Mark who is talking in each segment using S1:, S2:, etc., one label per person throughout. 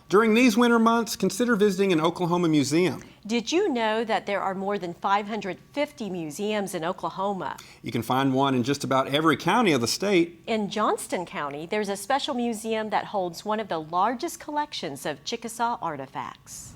S1: During these winter months, consider visiting an Oklahoma museum.
S2: Did you know that there are more than 550 museums in Oklahoma?
S1: You can find one in just about every county of the state.
S2: In Johnston County, there's a special museum that holds one of the largest collections of Chickasaw artifacts.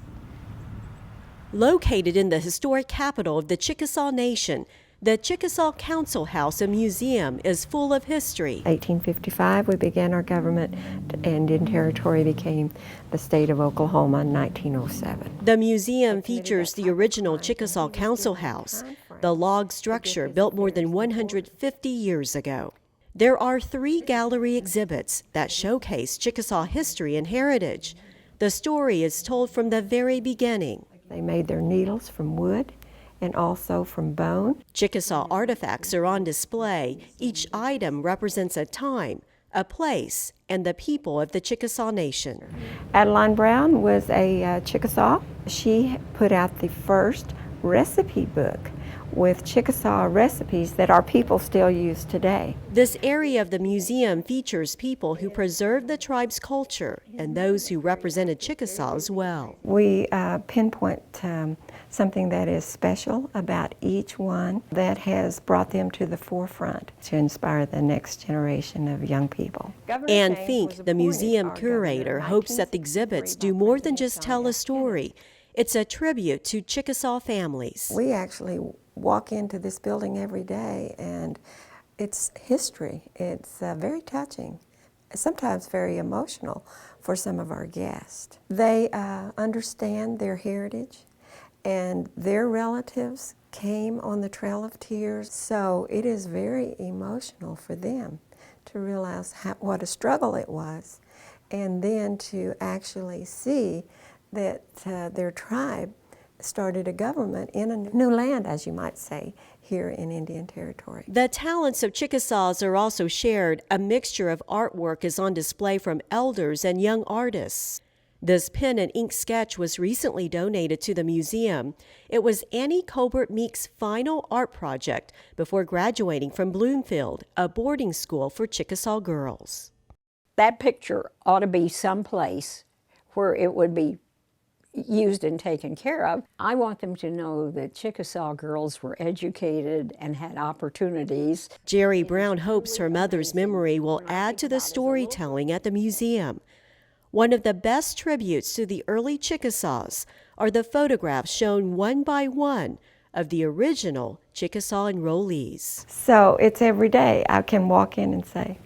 S2: Located in the historic capital of the Chickasaw Nation, the Chickasaw Council House Museum is full of history.
S3: 1855, we began our government, and Indian Territory became the state of Oklahoma in 1907.
S2: The museum features the original Chickasaw Council House, the log structure built more than 150 years ago. There are 3 gallery exhibits that showcase Chickasaw history and heritage. The story is told from the very beginning.
S3: They made their needles from wood and also from bone.
S2: Chickasaw artifacts are on display. Each item represents a time, a place, and the people of the Chickasaw Nation.
S3: Adeline Brown was a Chickasaw. She put out the first recipe book with Chickasaw recipes that our people still use today.
S2: This area of the museum features people who preserved the tribe's culture and those who represented Chickasaw as well.
S3: We pinpoint something that is special about each one that has brought them to the forefront to inspire the next generation of young people.
S2: Ann Fink, the museum curator, hopes that the exhibits do more than just tell a story. It's a tribute to Chickasaw families.
S3: We actually walk into this building every day, and it's history. It's very touching, sometimes very emotional for some of our guests. They understand their heritage, and their relatives came on the Trail of Tears, so it is very emotional for them to realize what a struggle it was, and then to actually see that their tribe started a government in a new land, as you might say, here in Indian Territory.
S2: The talents of Chickasaws are also shared. A mixture of artwork is on display from elders and young artists. This pen and ink sketch was recently donated to the museum. It was Annie Colbert Meek's final art project before graduating from Bloomfield, a boarding school for Chickasaw girls.
S4: That picture ought to be someplace where it would be used and taken care of. I want them to know that Chickasaw girls were educated and had opportunities.
S2: Jerry Brown hopes her mother's memory will add to the storytelling at the museum. One of the best tributes to the early Chickasaws are the photographs shown one by one of the original Chickasaw enrollees.
S3: So it's every day I can walk in and say,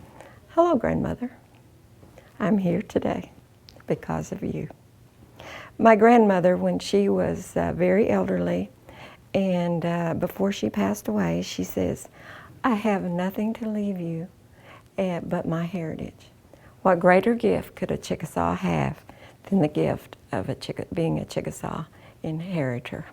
S3: "Hello, grandmother. I'm here today because of you." My grandmother, when she was very elderly, and before she passed away, she says, "I have nothing to leave you but my heritage." What greater gift could a Chickasaw have than the gift of being a Chickasaw inheritor?